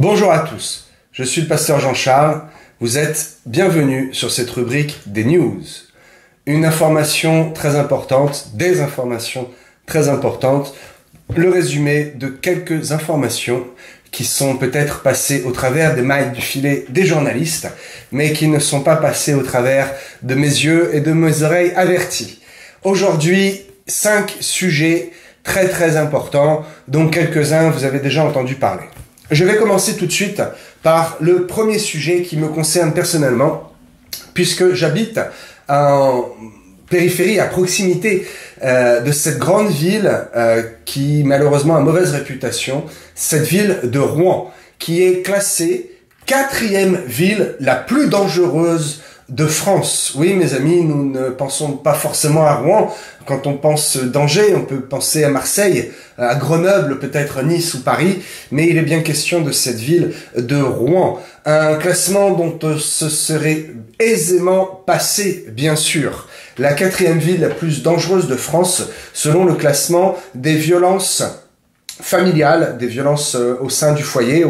Bonjour à tous, je suis le pasteur Jean-Charles, vous êtes bienvenus sur cette rubrique des news. Une information très importante, des informations très importantes, le résumé de quelques informations qui sont peut-être passées au travers des mailles du filet des journalistes, mais qui ne sont pas passées au travers de mes yeux et de mes oreilles averties. Aujourd'hui, 5 sujets très importants, dont quelques-uns vous avez déjà entendu parler. Je vais commencer tout de suite par le premier sujet qui me concerne personnellement, puisque j'habite en périphérie, à proximité de cette grande ville qui malheureusement a mauvaise réputation, cette ville de Rouen, qui est classée 4e ville la plus dangereuse de France. Oui, mes amis, nous ne pensons pas forcément à Rouen. Quand on pense danger, on peut penser à Marseille, à Grenoble, peut-être Nice ou Paris, mais il est bien question de cette ville de Rouen. Un classement dont se serait aisément passé, bien sûr. La 4e ville la plus dangereuse de France, selon le classement des violences familiales, des violences au sein du foyer,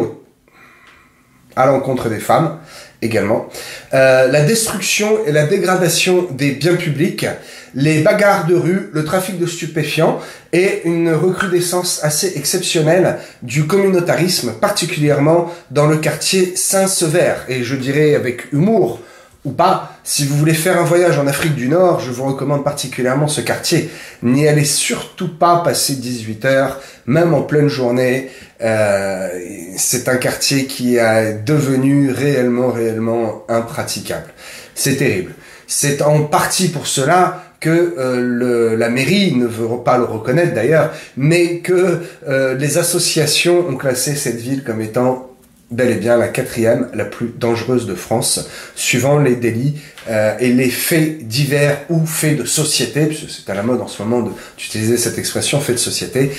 à l'encontre des femmes également, la destruction et la dégradation des biens publics, les bagarres de rue, le trafic de stupéfiants et une recrudescence assez exceptionnelle du communautarisme, particulièrement dans le quartier Saint-Sever. Et je dirais avec humour, ou pas, si vous voulez faire un voyage en Afrique du Nord, je vous recommande particulièrement ce quartier. N'y allez surtout pas passer 18 heures, même en pleine journée. C'est un quartier qui est devenu réellement impraticable. C'est terrible. C'est en partie pour cela que la mairie ne veut pas le reconnaître d'ailleurs, mais que les associations ont classé cette ville comme étant bel et bien la 4e la plus dangereuse de France, suivant les délits et les faits divers ou faits de société, puisque c'est à la mode en ce moment d'utiliser cette expression, faits de société.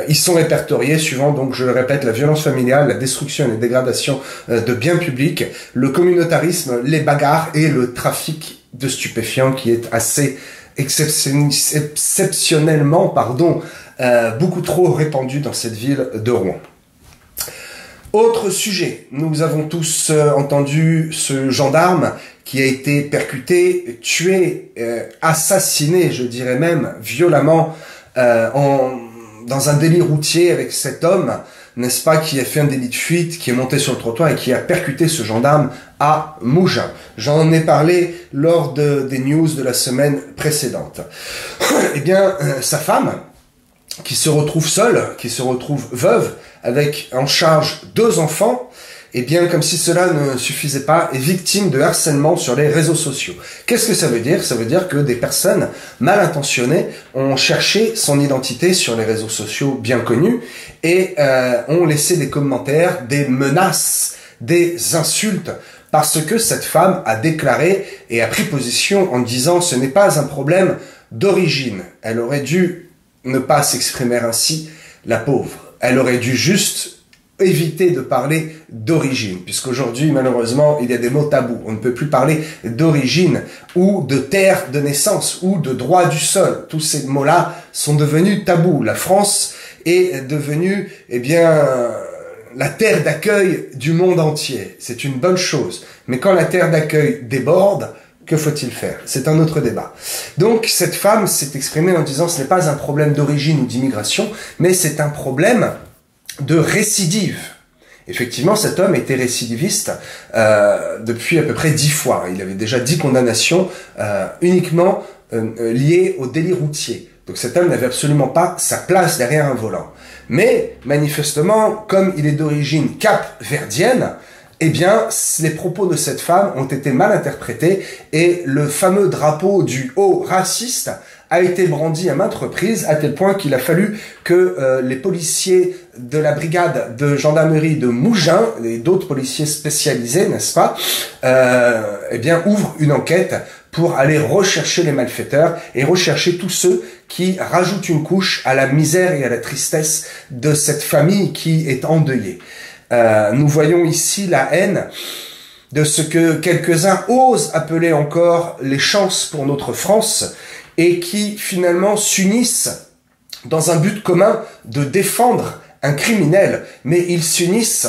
Ils sont répertoriés suivant, donc je le répète, la violence familiale, la destruction et la dégradation de biens publics, le communautarisme, les bagarres et le trafic de stupéfiants qui est assez exceptionnellement, beaucoup trop répandu dans cette ville de Rouen. Autre sujet, nous avons tous entendu ce gendarme qui a été percuté, tué, assassiné, je dirais même, violemment, dans un délit routier avec cet homme, n'est-ce pas, qui a fait un délit de fuite, qui est monté sur le trottoir et qui a percuté ce gendarme à Mougins. J'en ai parlé lors des news de la semaine précédente. Eh bien, sa femme, qui se retrouve seule, qui se retrouve veuve, avec en charge 2 enfants, et bien comme si cela ne suffisait pas, est victime de harcèlement sur les réseaux sociaux. Qu'est-ce que ça veut dire? Ça veut dire que des personnes mal intentionnées ont cherché son identité sur les réseaux sociaux bien connus et ont laissé des commentaires, des menaces, des insultes, parce que cette femme a déclaré et a pris position en disant « ce n'est pas un problème d'origine ». Elle aurait dû ne pas s'exprimer ainsi, la pauvre. Elle aurait dû juste éviter de parler d'origine, puisqu'aujourd'hui, malheureusement, il y a des mots tabous. On ne peut plus parler d'origine, ou de terre de naissance, ou de droit du sol. Tous ces mots-là sont devenus tabous. La France est devenue, eh bien, la terre d'accueil du monde entier. C'est une bonne chose. Mais quand la terre d'accueil déborde, que faut-il faire? C'est un autre débat. Donc, cette femme s'est exprimée en disant ce n'est pas un problème d'origine ou d'immigration, mais c'est un problème de récidive. Effectivement, cet homme était récidiviste depuis à peu près 10 fois. Il avait déjà 10 condamnations uniquement liées au délit routier. Donc cet homme n'avait absolument pas sa place derrière un volant. Mais, manifestement, comme il est d'origine cap-verdienne, eh bien, les propos de cette femme ont été mal interprétés et le fameux drapeau du haut raciste a été brandi à maintes reprises, à tel point qu'il a fallu que les policiers de la brigade de gendarmerie de Mougins et d'autres policiers spécialisés, n'est-ce pas, eh bien, ouvrent une enquête pour aller rechercher les malfaiteurs et rechercher tous ceux qui rajoutent une couche à la misère et à la tristesse de cette famille qui est endeuillée. Nous voyons ici la haine de ce que quelques-uns osent appeler encore les chances pour notre France et qui finalement s'unissent dans un but commun de défendre un criminel, mais ils s'unissent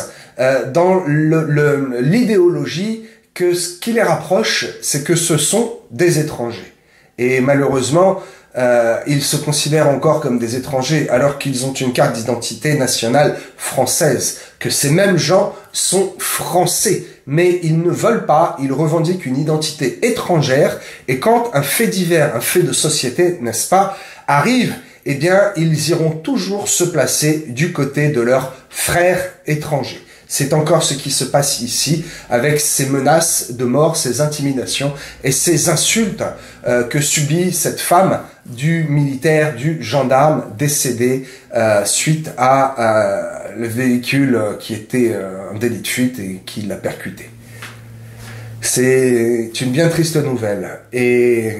dans l'idéologie que ce qui les rapproche, c'est que ce sont des étrangers. Et malheureusement, ils se considèrent encore comme des étrangers alors qu'ils ont une carte d'identité nationale française, que ces mêmes gens sont français, mais ils ne veulent pas, ils revendiquent une identité étrangère, et quand un fait divers, un fait de société, n'est-ce pas, arrive, eh bien, ils iront toujours se placer du côté de leurs frères étrangers. C'est encore ce qui se passe ici, avec ces menaces de mort, ces intimidations et ces insultes que subit cette femme du militaire, du gendarme décédé suite à le véhicule qui était un délit de fuite et qui l'a percuté. C'est une bien triste nouvelle et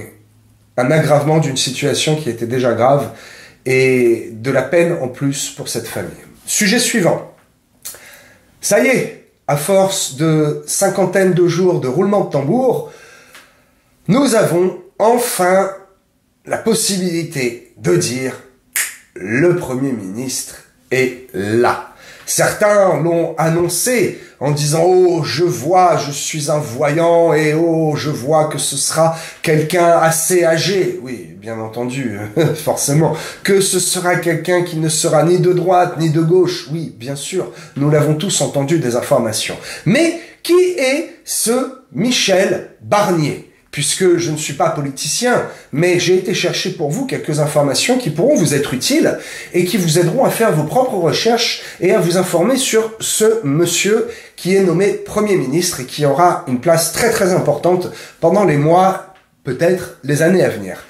un aggravement d'une situation qui était déjà grave et de la peine en plus pour cette famille. Sujet suivant. Ça y est, à force de cinquantaine de jours de roulement de tambour, nous avons enfin la possibilité de dire le Premier ministre est là. Certains l'ont annoncé en disant « Oh, je vois, je suis un voyant et oh, je vois que ce sera quelqu'un assez âgé. » Oui, bien entendu, forcément. Que ce sera quelqu'un qui ne sera ni de droite ni de gauche. Oui, bien sûr, nous l'avons tous entendu des informations. Mais qui est ce Michel Barnier ? Puisque je ne suis pas politicien, mais j'ai été chercher pour vous quelques informations qui pourront vous être utiles et qui vous aideront à faire vos propres recherches et à vous informer sur ce monsieur qui est nommé Premier ministre et qui aura une place très très importante pendant les mois, peut-être les années à venir.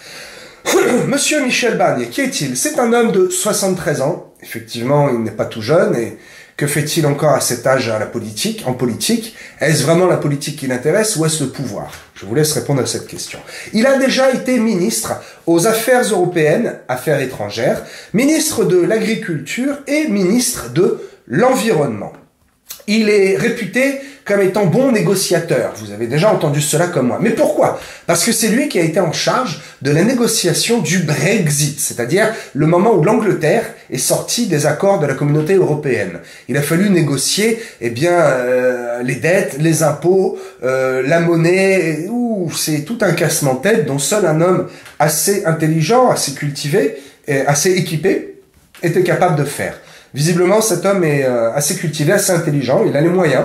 Monsieur Michel Barnier, qui est-il? C'est un homme de 73 ans. Effectivement, il n'est pas tout jeune et que fait-il encore à cet âge à la politique, en politique? Est-ce vraiment la politique qui l'intéresse ou est-ce le pouvoir? Je vous laisse répondre à cette question. Il a déjà été ministre aux Affaires européennes, Affaires étrangères, ministre de l'Agriculture et ministre de l'Environnement. Il est réputé comme étant bon négociateur. Vous avez déjà entendu cela comme moi. Mais pourquoi? Parce que c'est lui qui a été en charge de la négociation du Brexit, c'est-à-dire le moment où l'Angleterre est sortie des accords de la communauté européenne. Il a fallu négocier, eh bien, les dettes, les impôts, la monnaie. C'est tout un casse-tête dont seul un homme assez intelligent, assez cultivé, et assez équipé était capable de faire. Visiblement, cet homme est assez cultivé, assez intelligent, il a les moyens.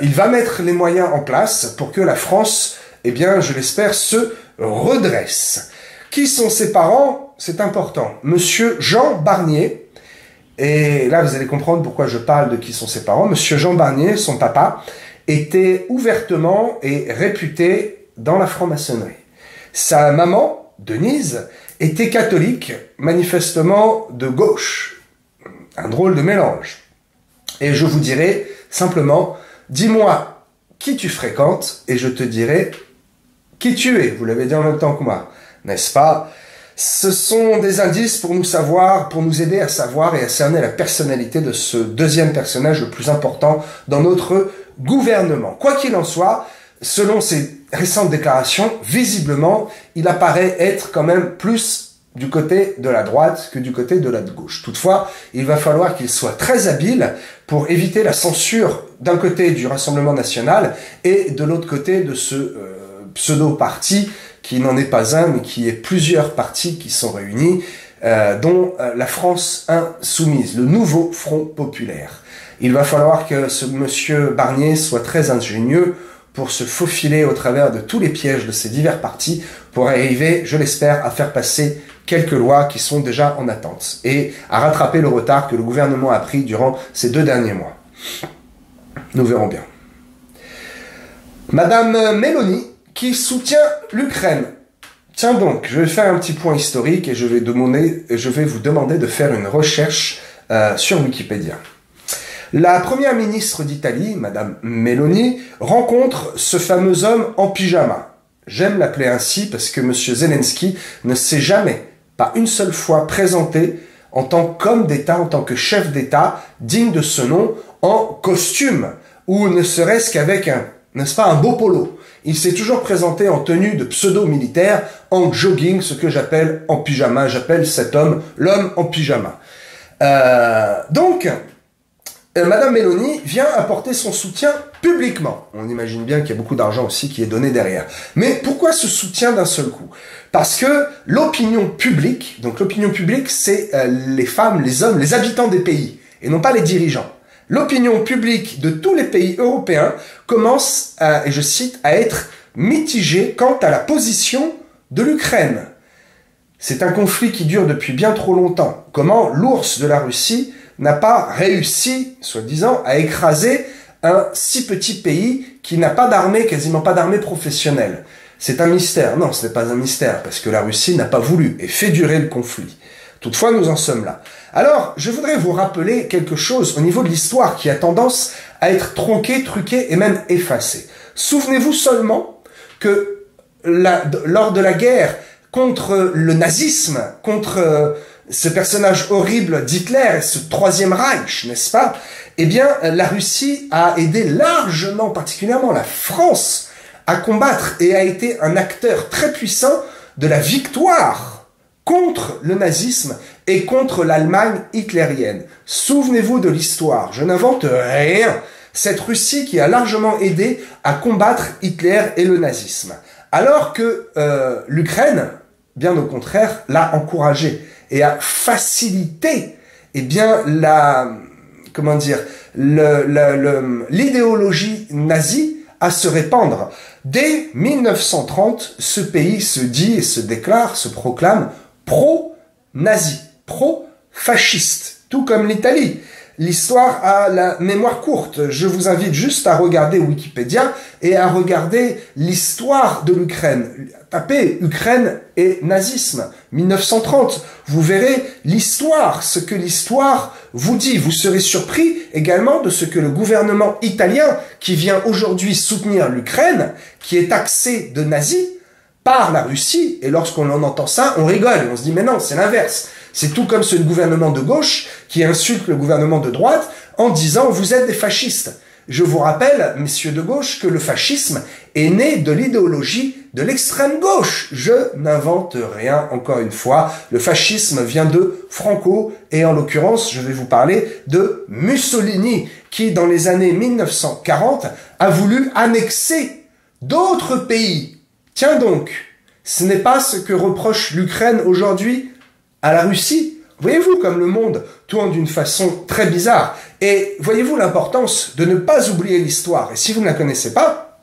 Il va mettre les moyens en place pour que la France, eh bien, je l'espère, se redresse. Qui sont ses parents? C'est important. Monsieur Jean Barnier, et là vous allez comprendre pourquoi je parle de qui sont ses parents. Monsieur Jean Barnier, son papa, était ouvertement et réputé dans la franc-maçonnerie. Sa maman, Denise, était catholique, manifestement de gauche. Un drôle de mélange. Et je vous dirai simplement, dis-moi qui tu fréquentes et je te dirai qui tu es. Vous l'avez dit en même temps que moi, n'est-ce pas? Ce sont des indices pour nous savoir, pour nous aider à savoir et à cerner la personnalité de ce deuxième personnage le plus important dans notre gouvernement. Quoi qu'il en soit, selon ses récentes déclarations, visiblement, il apparaît être quand même plus du côté de la droite que du côté de la gauche. Toutefois, il va falloir qu'il soit très habile pour éviter la censure d'un côté du Rassemblement national et de l'autre côté de ce pseudo-parti qui n'en est pas un, mais qui est plusieurs partis qui sont réunis, dont la France insoumise, le nouveau Front populaire. Il va falloir que ce monsieur Barnier soit très ingénieux pour se faufiler au travers de tous les pièges de ces divers partis pour arriver, je l'espère, à faire passer quelques lois qui sont déjà en attente et à rattraper le retard que le gouvernement a pris durant ces 2 derniers mois. Nous verrons bien. Madame Mélanie, qui soutient l'Ukraine. Tiens donc, je vais faire un petit point historique et je vais vous demander de faire une recherche sur Wikipédia. La première ministre d'Italie, Madame Meloni, rencontre ce fameux homme en pyjama. J'aime l'appeler ainsi parce que Monsieur Zelensky ne s'est jamais, pas une seule fois, présenté en tant qu'homme d'État, en tant que chef d'État, digne de ce nom, en costume, ou ne serait-ce qu'avec n'est-ce pas, un beau polo. Il s'est toujours présenté en tenue de pseudo-militaire, en jogging, ce que j'appelle en pyjama. J'appelle cet homme l'homme en pyjama. Donc, Madame Meloni vient apporter son soutien publiquement. On imagine bien qu'il y a beaucoup d'argent aussi qui est donné derrière. Mais pourquoi ce soutien d'un seul coup? Parce que l'opinion publique, donc l'opinion publique, c'est les femmes, les hommes, les habitants des pays, et non pas les dirigeants. L'opinion publique de tous les pays européens commence, et je cite, à être mitigée quant à la position de l'Ukraine. C'est un conflit qui dure depuis bien trop longtemps. Comment l'ours de la Russie n'a pas réussi, soi-disant, à écraser un si petit pays qui n'a pas d'armée, quasiment pas d'armée professionnelle. C'est un mystère. Non, ce n'est pas un mystère, parce que la Russie n'a pas voulu et fait durer le conflit. Toutefois, nous en sommes là. Alors, je voudrais vous rappeler quelque chose au niveau de l'histoire qui a tendance à être tronquée, truquée et même effacée. Souvenez-vous seulement que lors de la guerre contre le nazisme, contre ce personnage horrible d'Hitler et ce Troisième Reich, n'est-ce pas? Eh bien, la Russie a aidé largement, particulièrement la France, à combattre et a été un acteur très puissant de la victoire contre le nazisme et contre l'Allemagne hitlérienne. Souvenez-vous de l'histoire, je n'invente rien. Cette Russie qui a largement aidé à combattre Hitler et le nazisme. Alors que l'Ukraine, bien au contraire, l'a encouragé et a facilité, eh bien, l'idéologie nazie à se répandre. Dès 1930, ce pays se dit et se déclare, se proclame pro-nazi, pro-fasciste, tout comme l'Italie. L'histoire a la mémoire courte. Je vous invite juste à regarder Wikipédia et à regarder l'histoire de l'Ukraine. Tapez Ukraine et nazisme, 1930. Vous verrez l'histoire, ce que l'histoire vous dit. Vous serez surpris également de ce que le gouvernement italien, qui vient aujourd'hui soutenir l'Ukraine, qui est taxé de nazi par la Russie, et lorsqu'on en entend ça, on rigole, on se dit mais non, c'est l'inverse. C'est tout comme ce gouvernement de gauche qui insulte le gouvernement de droite en disant « vous êtes des fascistes ». Je vous rappelle, messieurs de gauche, que le fascisme est né de l'idéologie de l'extrême gauche. Je n'invente rien, encore une fois. Le fascisme vient de Franco, et en l'occurrence, je vais vous parler de Mussolini, qui dans les années 1940 a voulu annexer d'autres pays. Tiens donc, ce n'est pas ce que reproche l'Ukraine aujourd'hui à la Russie. Voyez-vous comme le monde tourne d'une façon très bizarre. Et voyez-vous l'importance de ne pas oublier l'histoire. Et si vous ne la connaissez pas,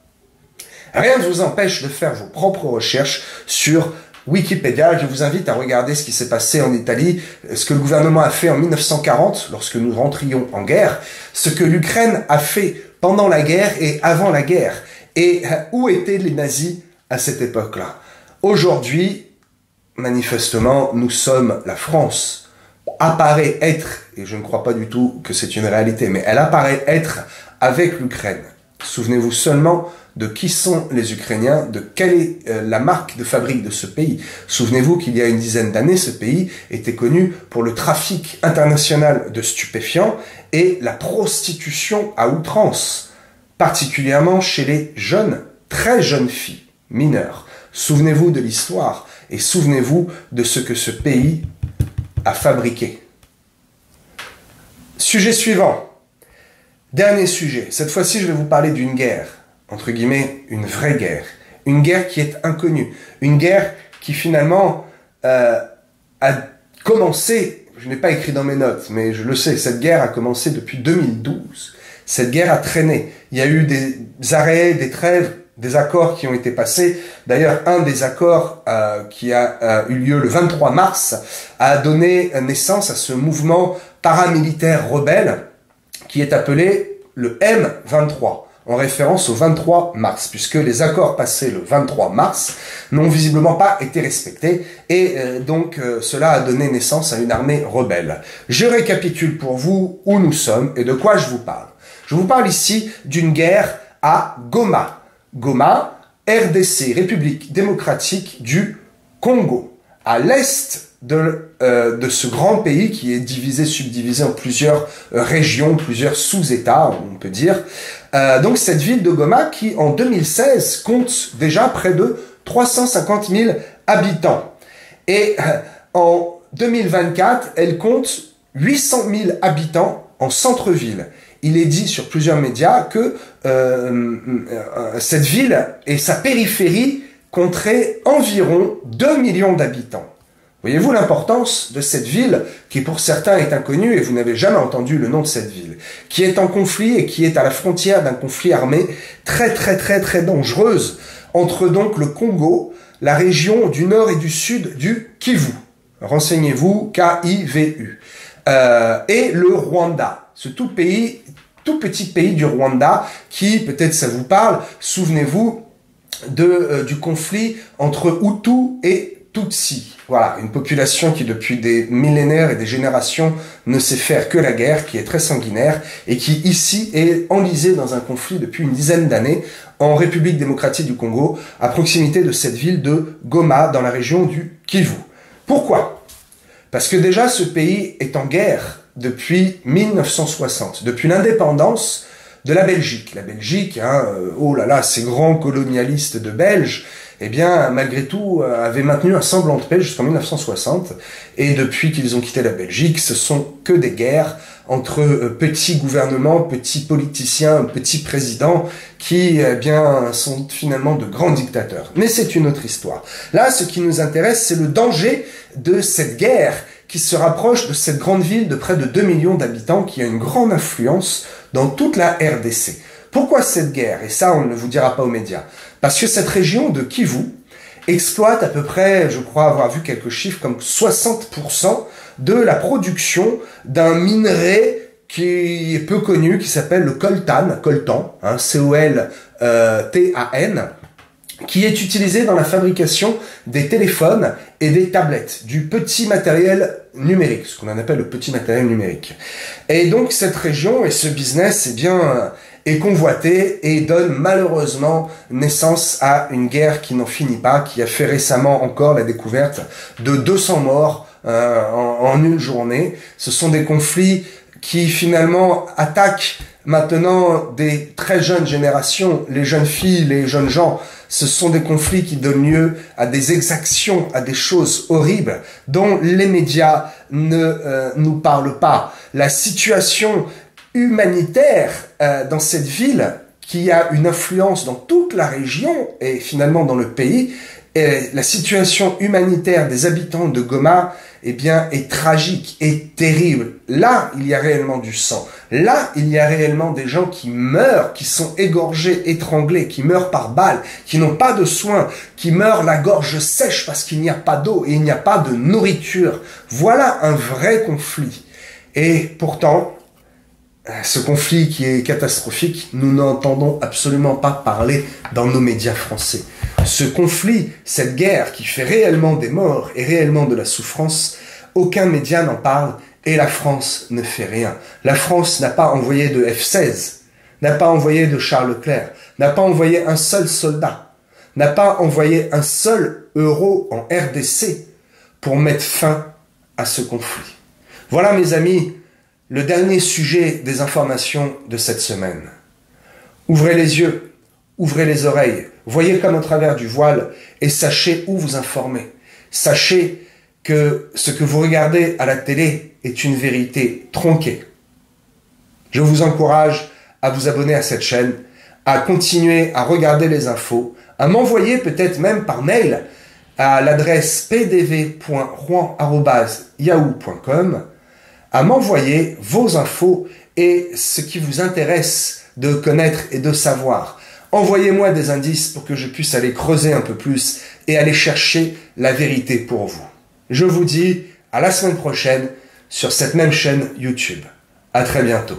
rien ne vous empêche de faire vos propres recherches sur Wikipédia. Je vous invite à regarder ce qui s'est passé en Italie, ce que le gouvernement a fait en 1940, lorsque nous rentrions en guerre, ce que l'Ukraine a fait pendant la guerre et avant la guerre. Et où étaient les nazis à cette époque-là? Aujourd'hui, manifestement, nous sommes la France. Apparaît être, et je ne crois pas du tout que c'est une réalité, mais elle apparaît être avec l'Ukraine. Souvenez-vous seulement de qui sont les Ukrainiens, de quelle est la marque de fabrique de ce pays. Souvenez-vous qu'il y a une dizaine d'années, ce pays était connu pour le trafic international de stupéfiants et la prostitution à outrance, particulièrement chez les jeunes, très jeunes filles, mineures. Souvenez-vous de l'histoire et souvenez-vous de ce que ce pays a fabriqué. Sujet suivant. Dernier sujet. Cette fois-ci, je vais vous parler d'une guerre. Entre guillemets, une vraie guerre. Une guerre qui est inconnue. Une guerre qui finalement a commencé, je n'ai pas écrit dans mes notes, mais je le sais, cette guerre a commencé depuis 2012. Cette guerre a traîné. Il y a eu des arrêts, des trêves, des accords qui ont été passés. D'ailleurs, un des accords qui a eu lieu le 23 mars a donné naissance à ce mouvement paramilitaire rebelle qui est appelé le M23, en référence au 23 mars, puisque les accords passés le 23 mars n'ont visiblement pas été respectés, et donc cela a donné naissance à une armée rebelle. Je récapitule pour vous où nous sommes et de quoi je vous parle. Je vous parle ici d'une guerre à Goma. Goma, RDC, République démocratique du Congo, à l'est de ce grand pays qui est divisé, subdivisé en plusieurs régions, plusieurs sous-États, on peut dire. Donc cette ville de Goma qui, en 2016, compte déjà près de 350 000 habitants. Et en 2024, elle compte 800 000 habitants en centre-ville. Il est dit sur plusieurs médias que cette ville et sa périphérie compteraient environ 2 millions d'habitants. Voyez-vous l'importance de cette ville qui pour certains est inconnue et vous n'avez jamais entendu le nom de cette ville, qui est en conflit et qui est à la frontière d'un conflit armé très dangereuse entre donc le Congo, la région du nord et du sud du Kivu. Renseignez-vous, K-I-V-U. Et le Rwanda, ce tout petit pays du Rwanda qui, peut-être ça vous parle, souvenez-vous du conflit entre Hutu et Tutsi. Voilà, une population qui depuis des millénaires et des générations ne sait faire que la guerre, qui est très sanguinaire et qui ici est enlisée dans un conflit depuis une dizaine d'années en République démocratique du Congo, à proximité de cette ville de Goma dans la région du Kivu. Pourquoi? Parce que déjà ce pays est en guerre depuis 1960, depuis l'indépendance de la Belgique. La Belgique, oh là là, ces grands colonialistes de Belges, eh bien, malgré tout, avaient maintenu un semblant de paix jusqu'en 1960. Et depuis qu'ils ont quitté la Belgique, ce sont que des guerres entre petits gouvernements, petits politiciens, petits présidents qui, eh bien, sont finalement de grands dictateurs. Mais c'est une autre histoire. Là, ce qui nous intéresse, c'est le danger de cette guerre qui se rapproche de cette grande ville de près de 2 millions d'habitants qui a une grande influence dans toute la RDC. Pourquoi cette guerre? Et ça, on ne vous dira pas aux médias. Parce que cette région de Kivu exploite à peu près, je crois avoir vu quelques chiffres, comme 60% de la production d'un minerai qui est peu connu, qui s'appelle le coltan, C-O-L-T-A-N, qui est utilisé dans la fabrication des téléphones et des tablettes, du petit matériel numérique, ce qu'on appelle le petit matériel numérique. Et donc cette région et ce business, eh bien, est convoité et donne malheureusement naissance à une guerre qui n'en finit pas, qui a fait récemment encore la découverte de 200 morts en une journée. Ce sont des conflits qui finalement attaquent maintenant des très jeunes générations, les jeunes filles, les jeunes gens. Ce sont des conflits qui donnent lieu à des exactions, à des choses horribles dont les médias ne nous parlent pas. La situation humanitaire dans cette ville, qui a une influence dans toute la région et finalement dans le pays, la situation humanitaire des habitants de Goma, eh bien, est tragique, est terrible. Là, il y a réellement du sang. Là, il y a réellement des gens qui meurent, qui sont égorgés, étranglés, qui meurent par balle, qui n'ont pas de soins, qui meurent la gorge sèche parce qu'il n'y a pas d'eau et il n'y a pas de nourriture. Voilà un vrai conflit. Et pourtant, ce conflit qui est catastrophique, nous n'entendons absolument pas parler dans nos médias français. Ce conflit, cette guerre qui fait réellement des morts et réellement de la souffrance, aucun média n'en parle et la France ne fait rien. La France n'a pas envoyé de F-16, n'a pas envoyé de Charles Leclerc, n'a pas envoyé un seul soldat, n'a pas envoyé un seul euro en RDC pour mettre fin à ce conflit. Voilà mes amis, le dernier sujet des informations de cette semaine. Ouvrez les yeux, ouvrez les oreilles, voyez comme au travers du voile et sachez où vous informer. Sachez que ce que vous regardez à la télé est une vérité tronquée. Je vous encourage à vous abonner à cette chaîne, à continuer à regarder les infos, à m'envoyer peut-être même par mail à l'adresse pdv.rouen@yahoo.com, à m'envoyer vos infos et ce qui vous intéresse de connaître et de savoir. Envoyez-moi des indices pour que je puisse aller creuser un peu plus et aller chercher la vérité pour vous. Je vous dis à la semaine prochaine sur cette même chaîne YouTube. À très bientôt.